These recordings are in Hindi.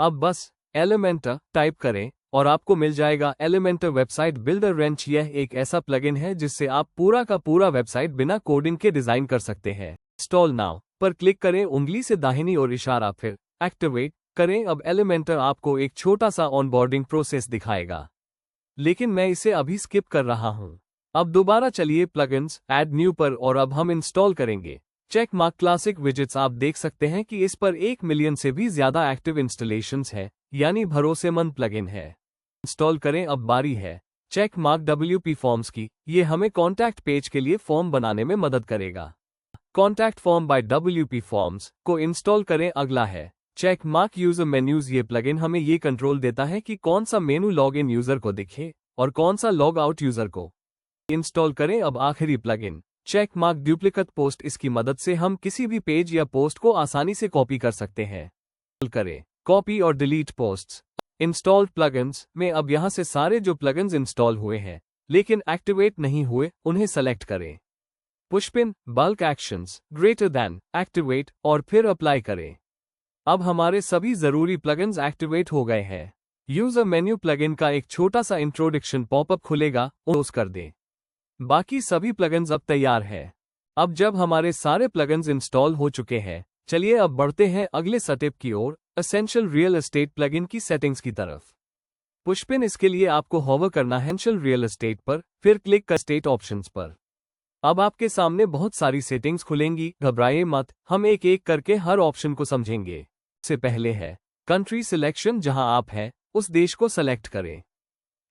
अब बस एलिमेंटर टाइप करें और आपको मिल जाएगा एलिमेंटर वेबसाइट बिल्डर रेंच। यह एक ऐसा प्लगइन है जिससे आप पूरा का पूरा वेबसाइट बिना कोडिंग के डिजाइन कर सकते हैं। इंस्टॉल नाउ पर क्लिक करें, उंगली से दाहिनी ओर इशारा, फिर एक्टिवेट करें। अब एलिमेंटर आपको एक छोटा सा ऑनबोर्डिंग प्रोसेस दिखाएगा, लेकिन मैं इसे अभी स्किप कर रहा हूं। अब दोबारा चलिए प्लगइन्स ऐड न्यू पर और अब हम इंस्टॉल करेंगे चेक मार्क क्लासिक विजेट्स। आप देख सकते हैं कि इस पर 1 मिलियन से भी ज्यादा एक्टिव इंस्टॉलेशंस है, यानी भरोसेमंद प्लगइन है। इंस्टॉल करें। अब बारी है चेक मार्क WP फॉर्म्स की। ये हमें कॉन्टैक्ट पेज के लिए फॉर्म बनाने में मदद करेगा। Contact form by WP forms को इंस्टॉल करें। अगला है चेक मार्क यूजर मेन्यूज। ये प्लगइन हमें ये कंट्रोल देता है कि कौन सा मेनू लॉग इन यूजर को दिखे और कौन सा लॉग आउट यूजर को। इंस्टॉल करें। अब आखिरी plugin check mark duplicate post. इसकी मदद से हम किसी भी पेज या पोस्ट को आसानी से कॉपी कर सकते हैं। करें कॉपी और डिलीट पोस्ट्स। इंस्टॉल्ड प्लगइन्स में अब यहां से सारे जो प्लगइन्स इंस्टॉल हुए हैं लेकिन एक्टिवेट नहीं हुए उन्हें सेलेक्ट करें। Pushpin, bulk actions, greater than, activate और फिर अप्लाई करें। अब हमारे सभी जरूरी प्लगइन्स एक्टिवेट हो गए हैं। यूजर मेन्यू प्लगइन का एक छोटा सा इंट्रोडक्शन पॉपअप खुलेगा, क्लोज कर दें। बाकी सभी प्लगइन्स अब तैयार है। अब जब हमारे सारे प्लगइन्स इंस्टॉल हो चुके हैं, चलिए अब बढ़ते हैं अगले स्टेप की ओर, एसेंशियल रियल एस्टेट प्लगइन की सेटिंग्स की तरफ। पुशपिन, इसके लिए आपको होवर करना है एसेंशियल रियल एस्टेट पर, फिर क्लिक कर स्टेट ऑप्शंस पर। अब आपके सामने बहुत सारी सेटिंग्स खुलेंगी। घबराइए मत, हम एक एक करके हर ऑप्शन को समझेंगे। से पहले है कंट्री सिलेक्शन। जहां आप हैं उस देश को सेलेक्ट करें।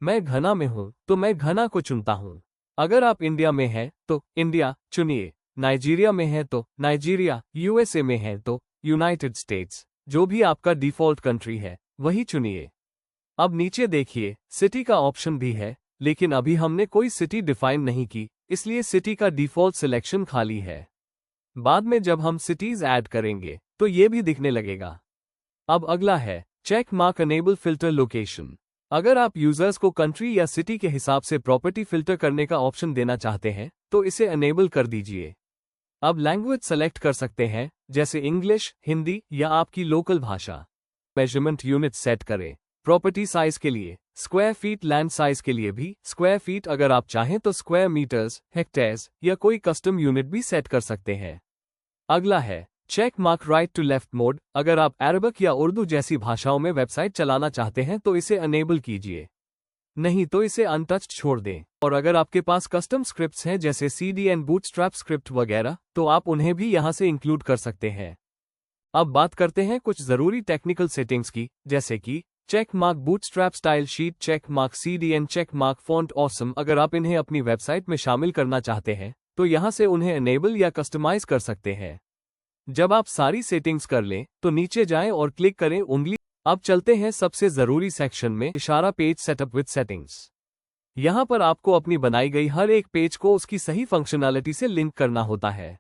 मैं घना में हूं तो मैं घना को चुनता हूं। अगर आप इंडिया में हैं तो इंडिया चुनिए। नाइजीरिया में है तो नाइजीरिया, USA में है तो यूनाइटेड स्टेट्स। जो भी आपका डिफॉल्ट कंट्री है वही चुनिए। अब नीचे देखिए सिटी का ऑप्शन भी है, लेकिन अभी हमने कोई सिटी डिफाइन नहीं की, इसलिए सिटी का डिफॉल्ट सिलेक्शन खाली है। बाद में जब हम सिटीज ऐड करेंगे तो ये भी दिखने लगेगा। अब अगला है check mark enable filter location. अगर आप यूजर्स को कंट्री या सिटी के हिसाब से प्रॉपर्टी फिल्टर करने का ऑप्शन देना चाहते हैं तो इसे अनेबल कर दीजिए। अब लैंग्वेज सेलेक्ट कर सकते हैं, जैसे इंग्लिश, हिंदी या आपकी लोकल भाषा। मेजरमेंट यूनिट सेट करें। प्रॉपर्टी साइज के लिए स्क्वायर फीट, लैंड साइज के लिए भी स्क्वायर फीट, अगर आप चाहें तो स्क्वायर मीटर्स, हेक्टेयर्स या कोई कस्टम यूनिट भी सेट कर सकते हैं। अगला है check mark right to left mode. अगर आप अरबिक या उर्दू जैसी भाषाओं में वेबसाइट चलाना चाहते हैं तो इसे अनेबल कीजिए, नहीं तो इसे अनटच्ड छोड़ दें। और अगर आपके पास कस्टम स्क्रिप्ट्स हैं जैसे CDN, बूटस्ट्रैप स्क्रिप्ट वगैरह, तो आप उन्हें भी यहां से इंक्लूड कर सकते हैं। अब बात करते हैं कुछ जरूरी टेक्निकल सेटिंग्स की, जैसे कि check mark bootstrap style sheet, check mark CDN, check mark font awesome. अगर आप इन्हें अपनी वेबसाइट में शामिल करना चाहते हैं तो यहां से उन्हें अनेबल या कस्टमाइज कर सकते हैं। जब आप सारी सेटिंग्स कर लें तो नीचे जाएं और क्लिक करें उंगली। अब चलते हैं सबसे जरूरी सेक्शन में, इशारा पेज सेटअप विद सेटिंग्स। यहां पर आपको अपनी बनाई गई हर एक पेज को उसकी सही फंक्शनैलिटी से लिंक करना होता है।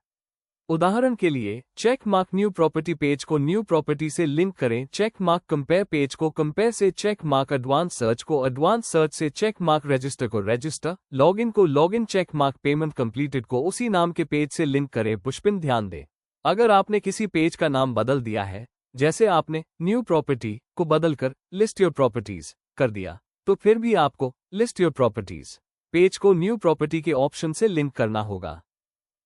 उदाहरण के लिए check mark new property page को न्यू प्रॉपर्टी से लिंक करें, चेक मार्क कंपेयर पेज को कंपेयर से, चेक मार्क एडवांस सर्च को एडवांस सर्च से, चेक मार्क रजिस्टर को रजिस्टर, लॉगिन को login, check mark payment completed को उसी नाम के पेज से लिंक करें। पुशपिन, ध्यान दें अगर आपने किसी पेज का नाम बदल दिया है, जैसे आपने न्यू प्रॉपर्टी को बदलकर लिस्ट योर प्रॉपर्टीज कर दिया, तो फिर भी आपको लिस्ट योर प्रॉपर्टीज पेज को न्यू प्रॉपर्टी के ऑप्शन से लिंक करना होगा,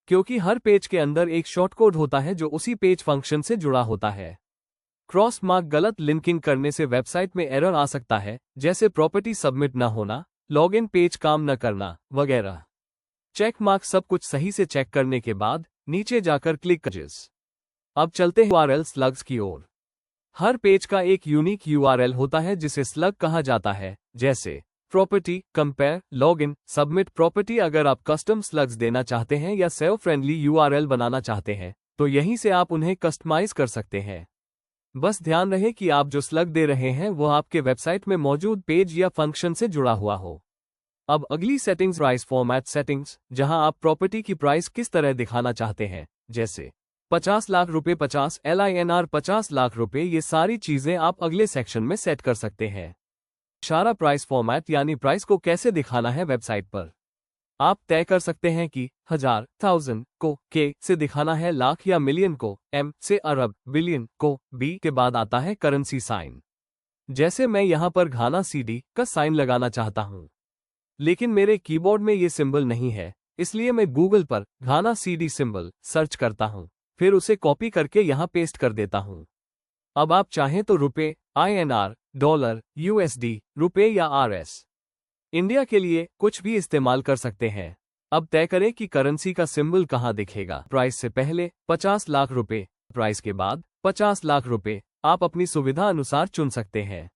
क्योंकि हर पेज के अंदर एक शॉर्टकोड होता है जो उसी पेज फंक्शन से जुड़ा होता है। क्रॉस मार्क गलत लिंकिंग करने से वेबसाइट में एरर आ सकता है, जैसे प्रॉपर्टी सबमिट न होना, लॉगिन पेज काम न करना वगैरह। चेक मार्क सब कुछ सही से चेक करने के बाद नीचे जाकर क्लिक करें। अब चलते हैं URL स्लग्स की ओर। हर पेज का एक यूनिक URL होता है जिसे स्लग कहा जाता है, जैसे property, compare, login, submit. Property अगर आप कस्टम स्लग्स देना चाहते हैं या सेव फ्रेंडली URL बनाना चाहते हैं तो यहीं से आप उन्हें कस्टमाइज कर सकते हैं। बस ध्यान रहे कि आप जो स्लग दे रहे हैं वो आपके वेबसाइट में मौजूद पेज या फंक्शन से जुड़ा हुआ हो। अब अगली सेटिंग्स, प्राइस फॉर्मेट सेटिंग्स, जहां आप प्रॉपर्टी की प्राइस किस तरह दिखाना चाहते हैं, जैसे 50 लाख रुपए, 50 LINR, 50 लाख रुपए, ये सारी चीजें आप अगले सेक्शन में सेट कर सकते हैं। इशारा प्राइस फॉर्मेट यानी प्राइस को कैसे दिखाना है वेबसाइट पर। आप तय कर सकते हैं कि 1000, 1000 को K से दिखाना है, लाख या मिलियन को M से, अरब, बिलियन को B के बाद आता है करेंसी साइन। जैसे मैं यहाँ पर घाना सीडी का साइन लगाना चाहता हूँ, लेकिन मेरे कीबोर्ड में ये सिंबल नहीं है, इसलिए मैं गूगल पर घाना सीडी सिंबल सर्च करता हूँ, फिर उसे कॉपी करके यहाँ पेस्ट कर देता हूँ। अब आप चाहें तो रुपए, INR, डॉलर, USD, रुपए या RS, इंडिया के लिए कुछ भी इस्तेमाल कर सकते हैं। अब तय करें कि करेंसी का सिंबल कहाँ दिखेगा। प्राइस से पहले 50 लाख रुपए, प्राइस के बाद 50 लाख रुपए आप अपनी सुविधा अनुसार चुन सकते हैं।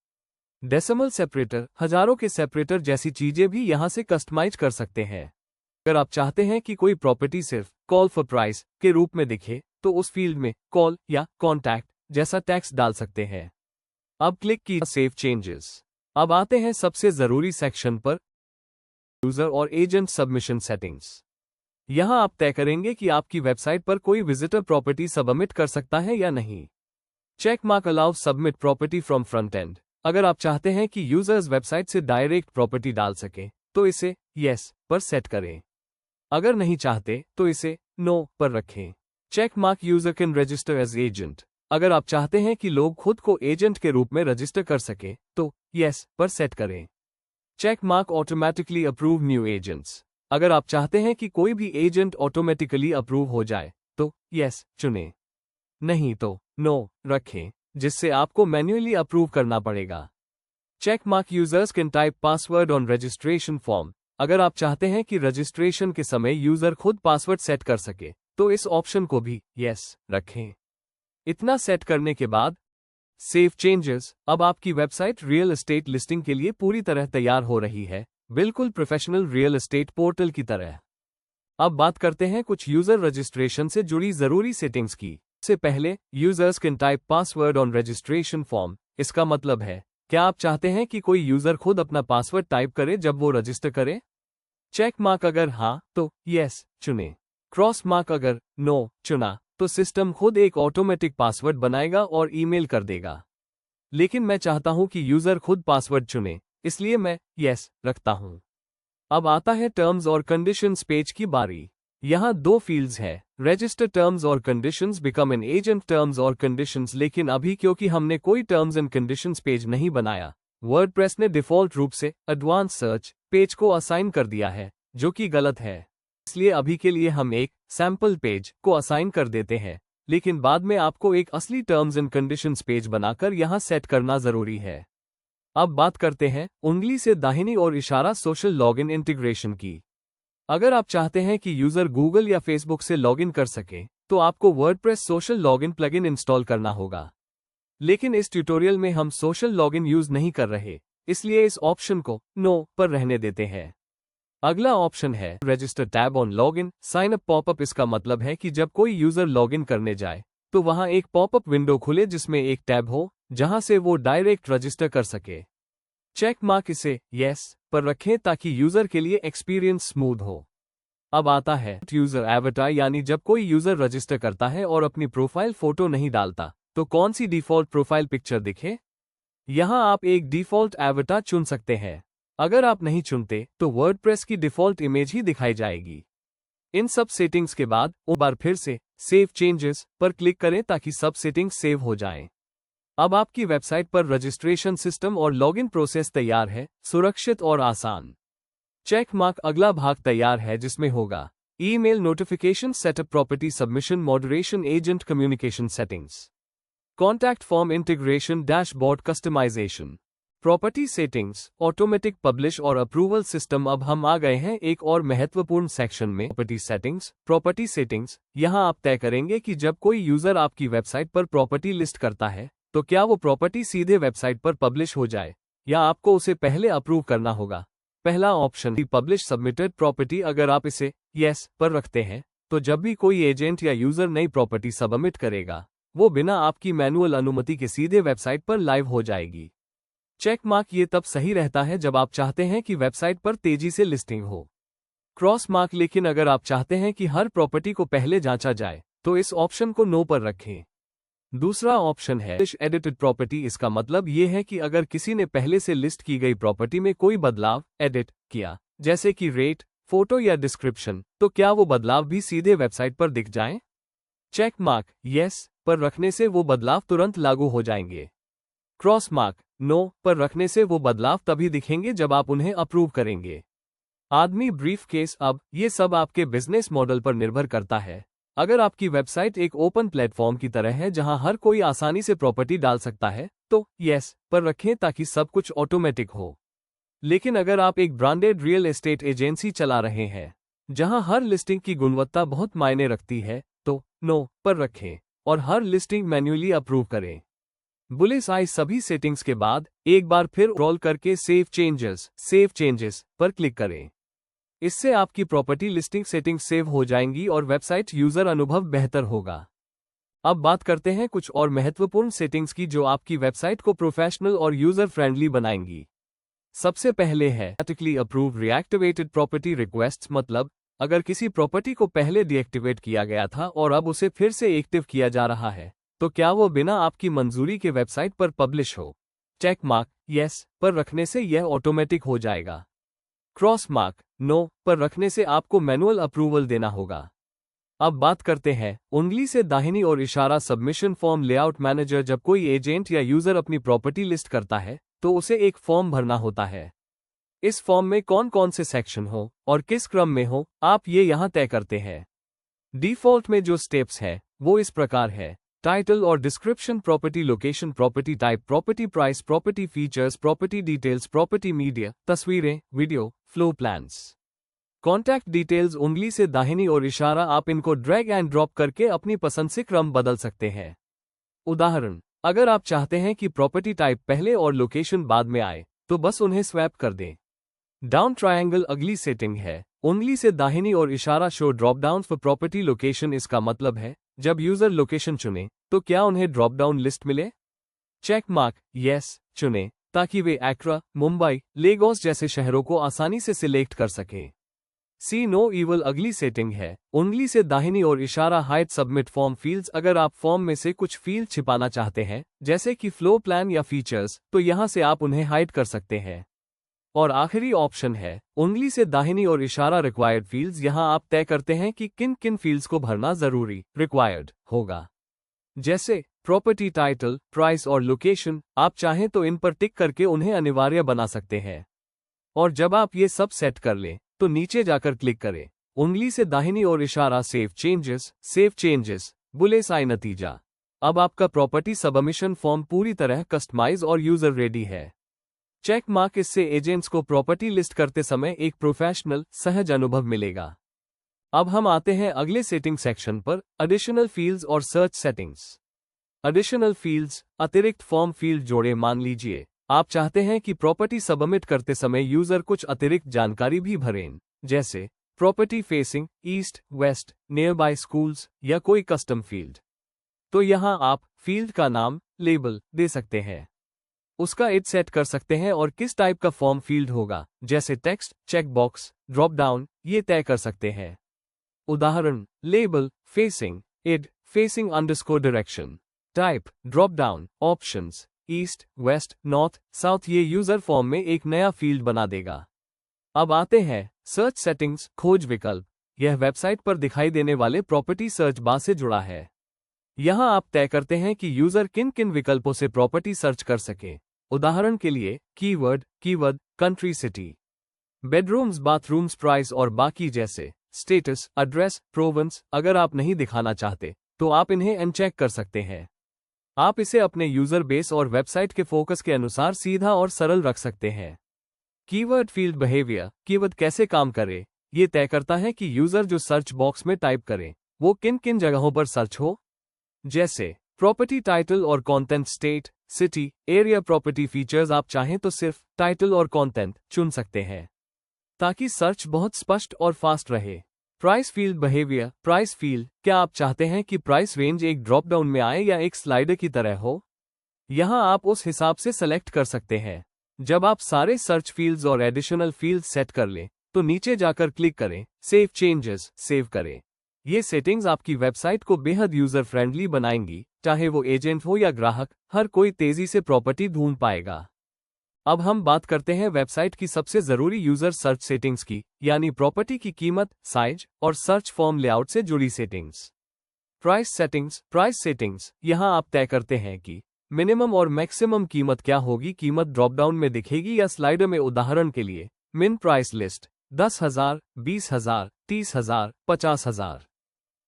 डेसिमल सेपरेटर, हजारों के सेपरेटर जैसी चीजें भी यहां से कस्टमाइज कर सकते हैं। अगर आप चाहते हैं कि कोई प्रॉपर्टी सिर्फ कॉल फॉर प्राइस के रूप में दिखे, तो उस फील्ड में कॉल या कॉन्टैक्ट जैसा टेक्स्ट डाल सकते हैं। अब क्लिक की सेव चेंजेस। अब आते हैं सबसे जरूरी सेक्शन पर, यूजर और एजेंट सबमिशन सेटिंग्स। यहां आप तय करेंगे कि आपकी वेबसाइट पर कोई विजिटर प्रॉपर्टी सबमिट कर सकता है या नहीं। Check mark allow submit property from front end. अगर आप चाहते हैं कि यूजर्स वेबसाइट से डायरेक्ट प्रॉपर्टी डाल सके, तो इसे यस पर सेट करें। अगर नहीं चाहते तो इसे नो पर रखें। Check mark user can register as agent. अगर आप चाहते हैं कि लोग खुद को एजेंट के रूप में रजिस्टर कर सके, तो यस पर सेट करें। Check mark automatically approve new agents. अगर आप चाहते हैं कि कोई भी एजेंट ऑटोमेटिकली अप्रूव हो जाए, तो यस चुनें। नहीं तो नो रखें, जिससे आपको मैन्युअली अप्रूव करना पड़ेगा। Check mark users can type password on registration form. अगर आप चाहते हैं कि रजिस्ट्रेशन के समय यूजर खुद पासवर्ड सेट कर सके, तो इस ऑप्शन को भी यस रखें। इतना सेट करने के बाद सेव चेंजेस। अब आपकी वेबसाइट रियल एस्टेट लिस्टिंग के लिए पूरी तरह तैयार हो रही है, बिल्कुल प्रोफेशनल रियल एस्टेट पोर्टल की तरह। अब बात करते हैं कुछ यूजर रजिस्ट्रेशन से जुड़ी जरूरी सेटिंग्स की। से पहले, users can type password on registration form. इसका मतलब है, क्या आप चाहते हैं कि कोई यूजर खुद अपना पासवर्ड टाइप करे जब वो रजिस्टर करे? चेक मार्क अगर हाँ तो यस चुनें। क्रॉस मार्क अगर नो चुना, तो सिस्टम खुद एक ऑटोमेटिक पासवर्ड बनाएगा और ईमेल कर देगा। लेकिन मैं चाहता हूं कि यूजर खुद पासवर्ड चुने, इसलिए मैं यस रखता हूं। अब आता है टर्म्स और कंडीशंस पेज की बारी। यहां दो फील्ड्स है, रजिस्टर टर्म्स और conditions, become an agent terms और कंडीशंस। लेकिन अभी क्योंकि हमने कोई टर्म्स एंड कंडीशंस पेज नहीं बनाया, वर्डप्रेस ने डिफॉल्ट रूप से एडवांस सर्च पेज को असाइन कर दिया है, जो कि गलत है। इसलिए अभी के लिए हम एक सैंपल पेज को असाइन कर देते हैं, लेकिन बाद में आपको एक असली टर्म्स एंड कंडीशंस पेज बनाकर यहां सेट करना जरूरी है। अब बात करते हैं उंगली से दाहिनी ओर इशारा सोशल लॉगिन इंटीग्रेशन की। अगर आप चाहते हैं कि यूजर गूगल या फेसबुक से लॉगिन कर सके, तो आपको WordPress social login plugin install करना होगा। लेकिन इस ट्यूटोरियल में हम सोशल लॉगिन यूज नहीं कर रहे, इसलिए इस ऑप्शन को नो पर रहने देते हैं। अगला ऑप्शन है register tab on login sign up popup. इसका मतलब है कि जब कोई यूजर लॉगिन करने जाए, तो वहां एक पॉपअप विंडो खुले जिसमें एक टैब हो, जहां से वो डायरेक्ट रजिस्टर कर सके। चेक मार्क इसे यस पर रखें ताकि यूजर के लिए एक्सपीरियंस स्मूथ हो। अब आता है यूजर एवटार, यानी जब कोई यूजर रजिस्टर करता है और अपनी प्रोफाइल फोटो नहीं डालता, तो कौन सी डिफॉल्ट प्रोफाइल पिक्चर दिखे। यहां आप एक डिफॉल्ट एवटार चुन सकते हैं। अगर आप नहीं चुनते, तो वर्डप्रेस की डिफॉल्ट इमेज ही दिखाई जाएगी। इन सब सेटिंग्स के बाद एक बार फिर से सेव चेंजेस पर क्लिक करें ताकि सब सेटिंग्स सेव हो जाएं। अब आपकी वेबसाइट पर रजिस्ट्रेशन सिस्टम और लॉगिन प्रोसेस तैयार है, सुरक्षित और आसान। चेक मार्क अगला भाग तैयार है, जिसमें होगा email notification setup, property submission, moderation, agent communication settings, contact form integration, dashboard customization, property settings, automatic publish और अप्रूवल सिस्टम। अब हम आ गए हैं एक और महत्वपूर्ण सेक्शन में, प्रॉपर्टी सेटिंग्स। प्रॉपर्टी सेटिंग्स, यहां आप तय करेंगे कि जब कोई यूजर आपकी वेबसाइट पर प्रॉपर्टी लिस्ट करता है, तो क्या वो प्रॉपर्टी सीधे वेबसाइट पर पब्लिश हो जाए, या आपको उसे पहले अप्रूव करना होगा। पहला ऑप्शन पब्लिश सबमिटेड प्रॉपर्टी। अगर आप इसे यस पर रखते हैं, तो जब भी कोई एजेंट या यूजर नई प्रॉपर्टी सबमिट करेगा, वो बिना आपकी मैनुअल अनुमति के सीधे वेबसाइट पर लाइव हो जाएगी। चेक मार्क ये तब सही रहता है जब आप चाहते हैं कि वेबसाइट पर तेजी से लिस्टिंग हो। क्रॉस मार्क, लेकिन अगर आप चाहते हैं कि हर प्रॉपर्टी को पहले जांचा जाए, तो इस ऑप्शन को नो पर रखें। दूसरा ऑप्शन है एडिटेड प्रॉपर्टी। इसका मतलब ये है कि अगर किसी ने पहले से लिस्ट की गई प्रॉपर्टी में कोई बदलाव एडिट किया, जैसे कि रेट, फोटो या डिस्क्रिप्शन, तो क्या वो बदलाव भी सीधे वेबसाइट पर दिख जाएं? चेक मार्क यस पर रखने से वो बदलाव तुरंत लागू हो जाएंगे। क्रॉस मार्क नो पर रखने से वो बदलाव तभी दिखेंगे जब आप उन्हें अप्रूव करेंगे। आदमी ब्रीफ केस अब ये सब आपके बिजनेस मॉडल पर निर्भर करता है। अगर आपकी वेबसाइट एक ओपन प्लेटफॉर्म की तरह है जहां हर कोई आसानी से प्रॉपर्टी डाल सकता है तो यस पर रखें ताकि सब कुछ ऑटोमेटिक हो। लेकिन अगर आप एक ब्रांडेड रियल एस्टेट एजेंसी चला रहे हैं जहां हर लिस्टिंग की गुणवत्ता बहुत मायने रखती है तो नो पर रखें और हर लिस्टिंग मैन्युअली अप्रूव करें। बुलिस आई सभी सेटिंग्स के बाद एक बार फिर रोल करके सेव चेंजेस पर क्लिक करें। इससे आपकी प्रॉपर्टी लिस्टिंग सेटिंग्स सेव हो जाएंगी और वेबसाइट यूजर अनुभव बेहतर होगा। अब बात करते हैं कुछ और महत्वपूर्ण सेटिंग्स की जो आपकी वेबसाइट को प्रोफेशनल और यूजर फ्रेंडली बनाएंगी। सबसे पहले है automatically approve reactivated property requests, मतलब अगर किसी प्रॉपर्टी को पहले डीएक्टिवेट किया गया था और अब उसे फिर से एक्टिव किया जा रहा है तो क्या वो बिना आपकी मंजूरी के वेबसाइट पर पब्लिश हो। चेक मार्क यस पर रखने से यह ऑटोमेटिक हो जाएगा। क्रॉस मार्क नो पर रखने से आपको मैनुअल अप्रूवल देना होगा। अब बात करते हैं उंगली से दाहिनी और इशारा सबमिशन फॉर्म लेआउट मैनेजर। जब कोई एजेंट या यूजर अपनी प्रॉपर्टी लिस्ट करता है तो उसे एक फॉर्म भरना होता है। इस फॉर्म में कौन कौन से सेक्शन हो और किस क्रम में हो आप ये यहां तय करते हैं। डिफॉल्ट में जो स्टेप्स है वो इस प्रकार है: टाइटल और description, property location, property type, property price, property features, property details, property media, तस्वीरें, video, floor plans, contact details. उंगली से दाहिनी और इशारा आप इनको ड्रैग एंड ड्रॉप करके अपनी पसंद से क्रम बदल सकते हैं। उदाहरण, अगर आप चाहते हैं कि प्रॉपर्टी टाइप पहले और लोकेशन बाद में आए तो बस उन्हें स्वैप कर दें। डाउन ट्रायंगल अगली सेटिंग है। उंगली से दाहिनी और इशारा show drop down for property location. इसका मतलब है जब यूजर लोकेशन चुने तो क्या उन्हें ड्रॉप डाउन लिस्ट मिले। चेक मार्क यस चुने ताकि वे एक्रा, मुंबई, लेगोस जैसे शहरों को आसानी से सिलेक्ट कर सकें। सी नो इवल अगली सेटिंग है। उंगली से दाहिनी और इशारा हाइड सबमिट फॉर्म फील्ड्स। अगर आप फॉर्म में से कुछ फील्ड छिपाना चाहते हैं जैसे कि फ्लो प्लान या फीचर्स तो यहां से आप उन्हें हाइड कर सकते हैं। और आखिरी ऑप्शन है उंगली से दाहिनी और इशारा रिक्वायर्ड फील्ड्स। यहां आप तय करते हैं कि किन किन फील्ड्स को भरना जरूरी रिक्वायर्ड होगा, जैसे प्रॉपर्टी टाइटल, प्राइस और लोकेशन। आप चाहें तो इन पर टिक करके उन्हें अनिवार्य बना सकते हैं। और जब आप ये सब सेट कर लें तो नीचे जाकर क्लिक करें उंगली से दाहिनी और इशारा सेव चेंजेस बुलेस आई नतीजा। अब आपका प्रॉपर्टी सबमिशन फॉर्म पूरी तरह कस्टमाइज और यूजर रेडी है। चेक मार्क इससे एजेंट्स को प्रॉपर्टी लिस्ट करते समय एक प्रोफेशनल सहज अनुभव मिलेगा। अब हम आते हैं अगले सेटिंग सेक्शन पर, एडिशनल फील्ड्स और सर्च सेटिंग्स। एडिशनल फील्ड्स, अतिरिक्त फॉर्म फील्ड जोड़े। मान लीजिए आप चाहते हैं कि प्रॉपर्टी सबमिट करते समय यूजर कुछ अतिरिक्त जानकारी भी भरें, जैसे property facing east west, near by schools या कोई कस्टम फील्ड। तो यहां आप फील्ड का नाम, लेबल दे सकते हैं, उसका एज सेट कर सकते हैं और किस टाइप का फॉर्म फील्ड होगा जैसे टेक्स्ट, चेकबॉक्स, ड्रॉप डाउन ये तय कर सकते हैं। उदाहरण, label facing ID facing underscore direction, type drop down options east west north south. ये यूजर फॉर्म में एक नया फील्ड बना देगा। अब आते हैं सर्च सेटिंग्स, खोज विकल्प। यह वेबसाइट पर दिखाई देने वाले प्रॉपर्टी सर्च बार से जुड़ा है। यहां आप तय करते हैं कि यूजर किन किन विकल्पों से प्रॉपर्टी सर्च कर सके। उदाहरण के लिए keyword country, city, bedrooms, bathrooms, price और बाकी जैसे। Status, address, province. अगर आप नहीं दिखाना चाहते तो आप इन्हें अनचेक कर सकते हैं। आप इसे अपने यूजर बेस और वेबसाइट के फोकस के अनुसार सीधा और सरल रख सकते हैं। कीवर्ड फील्ड बिहेवियर, कीवर्ड कैसे काम करे ये तय करता है कि यूजर जो सर्च बॉक्स में टाइप करे वो किन किन जगहों पर सर्च हो, जैसे प्रॉपर्टी टाइटल और content, state, city, area. Property features, आप चाहें तो सिर्फ टाइटल और कंटेंट चुन सकते हैं ताकि सर्च बहुत स्पष्ट और फास्ट रहे। Price field behaviour, price field, क्या आप चाहते हैं कि प्राइस रेंज एक ड्रॉप डाउन में आए या एक स्लाइडर की तरह हो। यहां आप उस हिसाब से सेलेक्ट कर सकते हैं। जब आप सारे सर्च फील्ड्स और एडिशनल फील्ड सेट कर लें तो नीचे जाकर क्लिक करें सेव चेंजेस, सेव करें। ये सेटिंग्स आपकी वेबसाइट को बेहद यूजर फ्रेंडली बनाएंगी। चाहे वो एजेंट हो या ग्राहक, हर कोई तेजी से प्रॉपर्टी ढूंढ पाएगा। अब हम बात करते हैं वेबसाइट की सबसे जरूरी यूजर सर्च सेटिंग्स की, यानी प्रॉपर्टी की कीमत, साइज और सर्च फॉर्म लेआउट से जुड़ी सेटिंग्स। प्राइस सेटिंग्स, यहां आप तय करते हैं कि मिनिमम और मैक्सिमम कीमत क्या होगी? कीमत ड्रॉपडाउन में दिखेगी या स्लाइडर में? उदाहरण के लिए मिन price list 10,000, 20,000, 30,000, 50,000।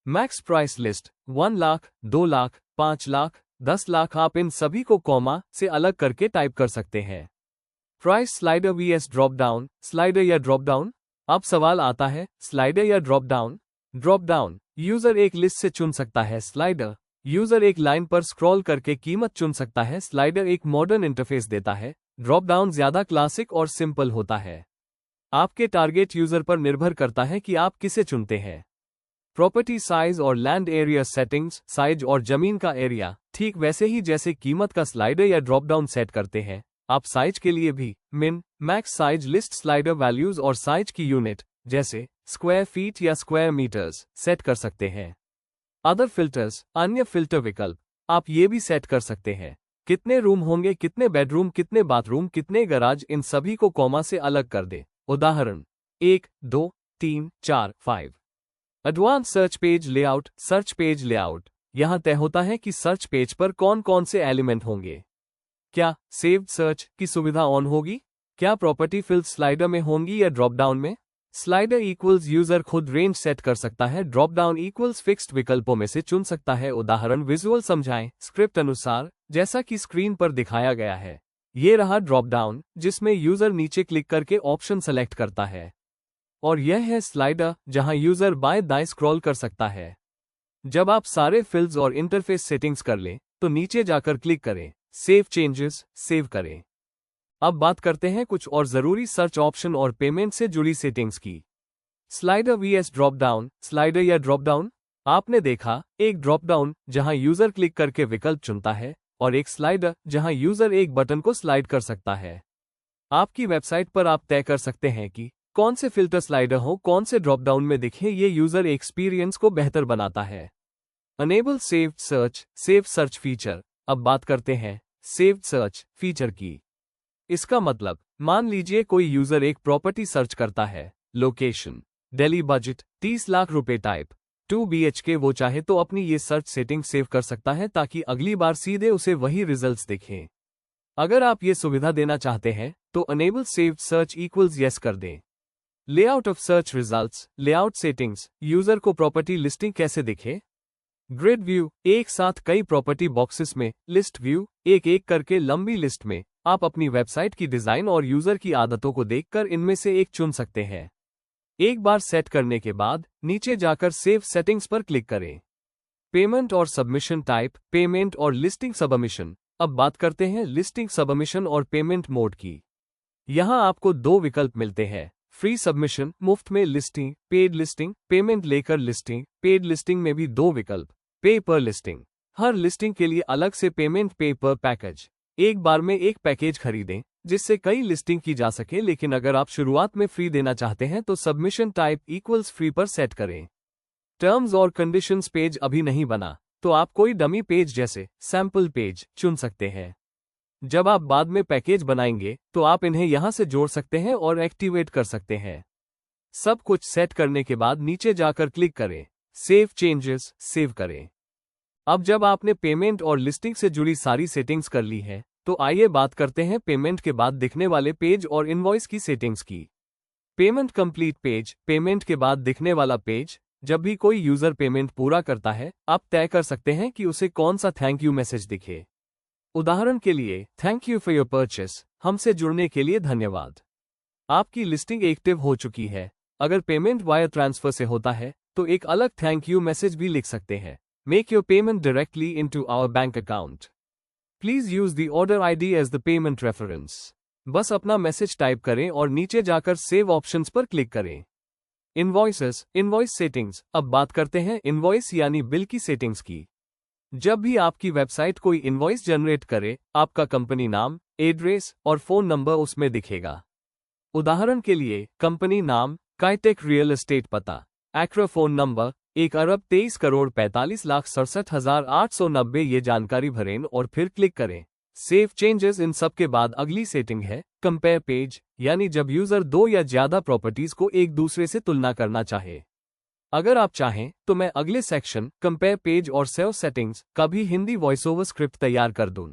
Max price list 1 lakh, 2 lakh, 5 lakh, 10 lakh. आप इन सभी को कॉमा से अलग करके टाइप कर सकते हैं। Price slider vs drop down, slider या ड्रॉप डाउन? अब सवाल आता है, स्लाइडर या drop down? Drop down user एक लिस्ट से चुन सकता है। स्लाइडर यूजर एक लाइन पर स्क्रॉल करके कीमत चुन सकता है। स्लाइडर एक मॉडर्न इंटरफेस देता है। ड्रॉप डाउन ज्यादा क्लासिक और सिंपल होता है। आपके टारगेट यूजर पर निर्भर करता है कि आप किसे चुनते हैं। प्रॉपर्टी साइज और लैंड एरिया सेटिंग्स, साइज और जमीन का एरिया ठीक वैसे ही जैसे कीमत का स्लाइडर या ड्रॉप डाउन सेट करते हैं, आप साइज के लिए भी min max size list slider values और साइज की यूनिट जैसे स्क्वायर फीट या स्क्वायर मीटर्स सेट कर सकते हैं। अदर फिल्टर्स, अन्य फिल्टर विकल्प आप ये भी सेट कर सकते हैं। कितने रूम होंगे, कितने बेडरूम, कितने बाथरूम, कितने गराज, इन सभी को कॉमा से अलग कर दे। उदाहरण 1, 2, 3, 4, 5। Advance search page layout, search page layout यहां तय होता है कि सर्च पेज पर कौन कौन से एलिमेंट होंगे। क्या सेव्ड सर्च की सुविधा ऑन होगी? क्या प्रॉपर्टी फील्ड स्लाइडर में होंगी या ड्रॉप डाउन में? स्लाइडर इक्वल्स यूजर खुद रेंज सेट कर सकता है। ड्रॉप डाउन इक्वल्स फिक्स्ड विकल्पों में से चुन सकता है। उदाहरण विजुअल समझाएं स्क्रिप्ट अनुसार, जैसा कि स्क्रीन पर दिखाया गया है। ये रहा ड्रॉप डाउन जिसमें यूजर नीचे क्लिक करके ऑप्शन सेलेक्ट करता है, और यह है स्लाइडर जहां यूजर बाएं दाएं स्क्रॉल कर सकता है। जब आप सारे फील्ड्स और इंटरफेस सेटिंग्स कर लें तो नीचे जाकर क्लिक करें सेव चेंजेस, सेव करें। अब बात करते हैं कुछ और जरूरी सर्च ऑप्शन और पेमेंट से जुड़ी सेटिंग्स की। Slider vs drop down, slider या ड्रॉप डाउन? आपने देखा, एक ड्रॉप डाउन जहां यूजर क्लिक करके विकल्प चुनता है और एक स्लाइडर जहां यूजर एक बटन को स्लाइड कर सकता है। आपकी वेबसाइट पर आप तय कर सकते हैं कि कौन से फिल्टर स्लाइडर हो, कौन से ड्रॉप डाउन में दिखे। ये यूजर एक्सपीरियंस को बेहतर बनाता है। Enable saved search, save search feature. अब बात करते हैं सेव्ड सर्च फीचर की। इसका मतलब, मान लीजिए कोई यूजर एक प्रॉपर्टी सर्च करता है, लोकेशन दिल्ली, बजट 30 लाख रुपए, टाइप 2 BHK। वो चाहे तो अपनी ये सर्च सेटिंग सेव कर सकता है ताकि अगली बार सीधे उसे वही रिजल्ट्स दिखें। अगर आप ये सुविधा देना चाहते हैं तो enable saved search equals yes कर दें। Layout of search results, layout settings, user को प्रॉपर्टी लिस्टिंग कैसे दिखे। ग्रिड व्यू, एक साथ कई प्रॉपर्टी बॉक्सेस में। लिस्ट व्यू, एक एक करके लंबी लिस्ट में। आप अपनी वेबसाइट की डिजाइन और यूजर की आदतों को देखकर इनमें से एक चुन सकते हैं। एक बार सेट करने के बाद नीचे जाकर सेव सेटिंग्स पर क्लिक करें। पेमेंट और सबमिशन टाइप, पेमेंट और लिस्टिंग सबमिशन। अब बात करते हैं लिस्टिंग सबमिशन और पेमेंट मोड की। यहां आपको दो विकल्प मिलते हैं। फ्री सबमिशन, मुफ्त में लिस्टिंग, पेड लिस्टिंग, पेमेंट लेकर लिस्टिंग। पेड लिस्टिंग में भी दो विकल्प, पे पर लिस्टिंग, हर लिस्टिंग के लिए अलग से पेमेंट, पे पर पैकेज। एक बार में एक पैकेज खरीदें जिससे कई लिस्टिंग की जा सके, लेकिन अगर आप शुरुआत में फ्री देना चाहते हैं तो सबमिशन टाइप इक्वल्स फ्री पर सेट करें। टर्म्स और कंडीशंस पेज अभी नहीं बना तो आप कोई डमी पेज जैसे सैंपल पेज चुन सकते हैं। जब आप बाद में पैकेज बनाएंगे तो आप इन्हें यहां से जोड़ सकते हैं और एक्टिवेट कर सकते हैं। सब कुछ सेट करने के बाद नीचे जाकर क्लिक करें सेव चेंजेस, सेव करें। अब जब आपने पेमेंट और लिस्टिंग से जुड़ी सारी सेटिंग्स कर ली है तो आइए बात करते हैं पेमेंट के बाद दिखने वाले पेज और इनवॉइस की सेटिंग्स की। पेमेंट कंप्लीट पेज, पेमेंट के बाद दिखने वाला पेज। जब भी कोई यूजर पेमेंट पूरा करता है आप तय कर सकते हैं कि उसे कौन सा थैंक यू मैसेज दिखे। उदाहरण के लिए, thank you for your purchase, हमसे जुड़ने के लिए धन्यवाद। आपकी लिस्टिंग एक्टिव हो चुकी है। अगर पेमेंट वायर ट्रांसफर से होता है तो एक अलग थैंक यू मैसेज भी लिख सकते हैं। Make your payment directly into our bank account. Please use the order ID as the payment reference. बस अपना मैसेज टाइप करें और नीचे जाकर सेव ऑप्शंस पर क्लिक करें। Invoices, invoice settings. अब बात करते हैं इनवॉइस यानी बिल की सेटिंग्स की। जब भी आपकी वेबसाइट कोई इनवॉइस जनरेट करे, आपका कंपनी नाम, एड्रेस और फोन नंबर उसमें दिखेगा। उदाहरण के लिए, कंपनी नाम काइटेक रियल एस्टेट, पता एक्रा, फोन नंबर 1,23,45,67,890। ये जानकारी भरें और फिर क्लिक करें सेव चेंजेस। इन सब के बाद अगली सेटिंग है कंपेयर पेज, यानी जब यूजर दो या ज्यादा प्रॉपर्टीज को एक दूसरे से तुलना करना चाहे। अगर आप चाहें तो मैं अगले सेक्शन कंपेयर पेज और सेव सेटिंग्स का भी हिंदी वॉइस ओवर स्क्रिप्ट तैयार कर दूं।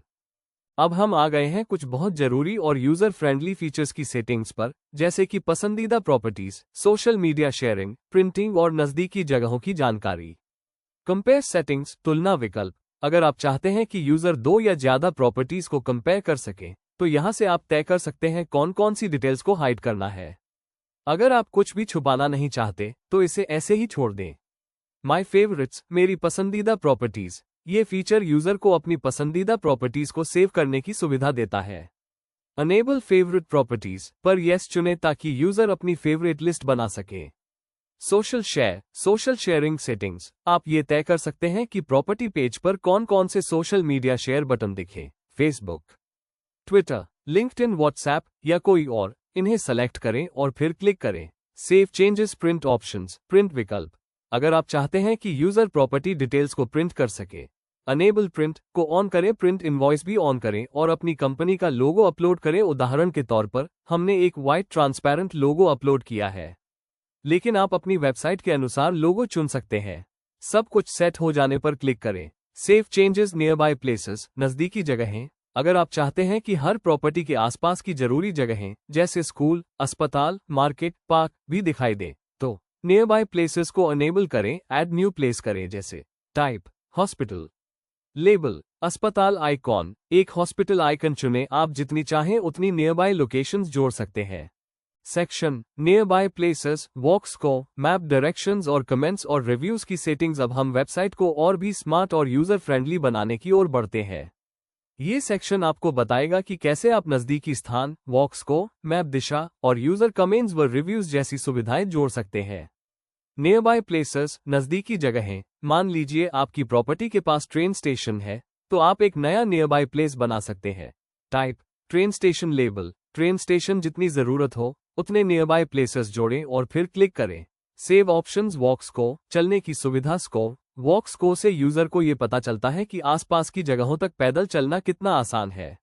अब हम आ गए हैं कुछ बहुत जरूरी और यूजर फ्रेंडली फीचर्स की सेटिंग्स पर, जैसे कि पसंदीदा properties, social media sharing, printing और नजदीकी जगहों की जानकारी। कंपेयर सेटिंग्स, तुलना विकल्प। अगर आप चाहते हैं कि यूजर दो या ज्यादा प्रॉपर्टीज को कंपेयर कर सके, तो यहां से आप तय कर सकते हैं कौन कौन सी डिटेल्स को हाइड करना है। अगर आप कुछ भी छुपाना नहीं चाहते, तो इसे ऐसे ही छोड़ दें। माई फेवरेट्स, मेरी पसंदीदा प्रॉपर्टीज। ये फीचर यूजर को अपनी पसंदीदा प्रॉपर्टीज को सेव करने की सुविधा देता है। अनेबल फेवरेट प्रॉपर्टीज पर यस चुनें ताकि यूजर अपनी फेवरेट लिस्ट बना सके। Social share, social sharing settings. आप ये तय कर सकते हैं कि प्रॉपर्टी पेज पर कौन कौन से सोशल मीडिया शेयर बटन दिखे। फेसबुक, ट्विटर, लिंक्डइन, व्हाट्सएप या कोई और। इन्हें सेलेक्ट करें और फिर क्लिक करें। Save changes, print options, print विकल्प। अगर आप चाहते हैं कि यूजर प्रॉपर्टी डिटेल्स को प्रिंट कर सके, अनेबल प्रिंट को ऑन करें। प्रिंट इनवॉइस भी ऑन करें और अपनी कंपनी का लोगो अपलोड करें। उदाहरण के तौर पर हमने एक व्हाइट ट्रांसपेरेंट लोगो अपलोड किया है, लेकिन आप अपनी वेबसाइट के अनुसार लोगो चुन सकते हैं। सब कुछ सेट हो जाने पर क्लिक करें। सेव चेंजेस, नियरबाई प्लेसेस, नजदीकी जगहें। अगर आप चाहते हैं कि हर प्रॉपर्टी के आसपास की जरूरी जगहें जैसे स्कूल, अस्पताल, मार्केट, पार्क भी दिखाई दे, तो नियरबाई प्लेसेस को अनेबल करें। ऐड न्यू प्लेस करें, जैसे टाइप हॉस्पिटल। लेबल, अस्पताल आइकॉन। एक हॉस्पिटल आइकन चुनें। आप जितनी चाहें उतनी नियरबाई लोकेशंस जोड़ सकते हैं। सेक्शन, नियरबाई प्लेसेस, वॉक्स को, मैप, डायरेक्शंस और कमेंट्स और रिव्यूज की सेटिंग्स। अब हम वेबसाइट को और भी स्मार्ट और यूजर फ्रेंडली बनाने की ओर बढ़ते हैं। ये सेक्शन आपको बताएगा कि कैसे आप नजदीकी स्थान, वॉक्स को, मैप, दिशा और यूजर कमेंट्स व रिव्यूज जैसी सुविधाएं जोड़ सकते हैं। नियरबाई प्लेसेस, नजदीकी जगहें। मान लीजिए आपकी प्रॉपर्टी के पास ट्रेन स्टेशन है, तो आप एक नया नियरबाई प्लेस बना सकते हैं। Type train station. Label, train station जितनी जरूरत हो उतने नियरबाई प्लेसेस जोड़ें और फिर क्लिक करें। सेव ऑप्शंस, वॉक्स को, चलने की सुविधा। स्को, वॉक्स को से यूजर को ये पता चलता है कि आसपास की जगहों तक पैदल चलना कितना आसान है।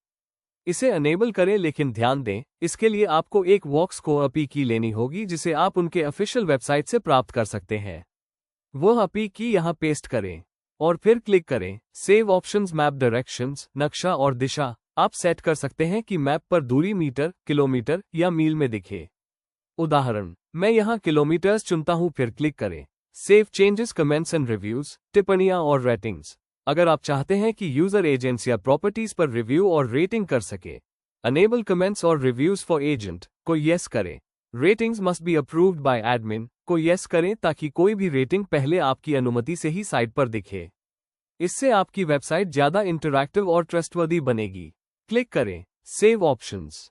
इसे अनेबल करें, लेकिन ध्यान दें, इसके लिए आपको एक वॉक्स को अपी की लेनी होगी जिसे आप उनके ऑफिशियल वेबसाइट से प्राप्त कर सकते हैं। वह अपी की यहां पेस्ट करें और फिर क्लिक करें। सेव ऑप्शंस, मैप, डायरेक्शंस, नक्शा और दिशा। आप सेट कर सकते हैं कि मैप पर दूरी मीटर, किलोमीटर या मील में दिखे। उदाहरण, मैं यहां किलोमीटर्स चुनता हूं, फिर क्लिक करें। Save changes, comments and reviews, टिप्पणियां और रेटिंग्स। अगर आप चाहते हैं कि यूजर एजेंट्स या प्रॉपर्टीज पर रिव्यू और रेटिंग कर सके, अनेबल कमेंट्स और रिव्यूज फॉर एजेंट को यस करें। Ratings must be approved by admin को यस करें ताकि कोई भी रेटिंग पहले आपकी अनुमति से ही साइट पर दिखे। इससे आपकी वेबसाइट ज्यादा इंटरैक्टिव और ट्रस्टवर्दी बनेगी। क्लिक करें। Save options.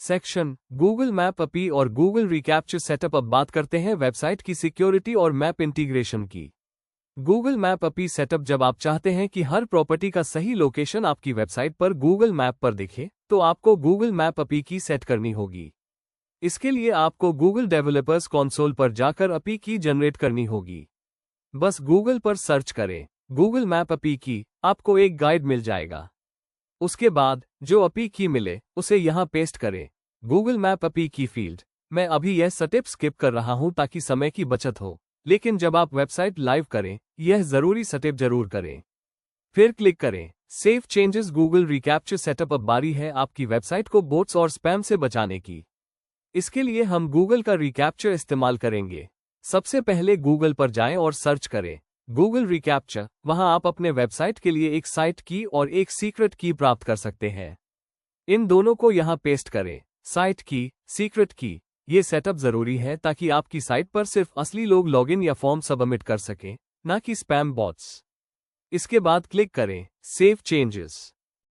Section, Google map अपी और गूगल रिकैप्चर सेटअप। अब बात करते हैं वेबसाइट की सिक्योरिटी और मैप इंटीग्रेशन की। गूगल मैप अपी सेटअप। जब आप चाहते हैं कि हर प्रॉपर्टी का सही लोकेशन आपकी वेबसाइट पर गूगल मैप पर दिखे, तो आपको गूगल मैप अपी की सेट करनी होगी। इसके लिए आपको गूगल डेवलपर्स कंसोल पर जाकर अपी की जनरेट करनी होगी। बस गूगल पर सर्च करें गूगल मैप अपी की, आपको एक गाइड मिल जाएगा। उसके बाद जो अपी की मिले उसे यहां पेस्ट करें। गूगल मैप अपी की फील्ड। मैं अभी यह स्टेप स्किप कर रहा हूं ताकि समय की बचत हो, लेकिन जब आप वेबसाइट लाइव करें, यह जरूरी स्टेप जरूर करें। फिर क्लिक करें। Save changes, Google recapture setup. अब बारी है आपकी वेबसाइट को बोट्स और स्पैम से बचाने की। इसके लिए हम गूगल का रिकैप्चर इस्तेमाल करेंगे। सबसे पहले गूगल पर जाएं और सर्च करें गूगल रिकैप्चर। वहां आप अपने वेबसाइट के लिए एक साइट की और एक सीक्रेट की प्राप्त कर सकते हैं। इन दोनों को यहां पेस्ट करें। साइट की, सीक्रेट की। ये सेटअप जरूरी है ताकि आपकी साइट पर सिर्फ असली लोग लॉगिन या फॉर्म सबमिट कर सकें, ना कि स्पैम बॉट्स। इसके बाद क्लिक करें सेव चेंजेस।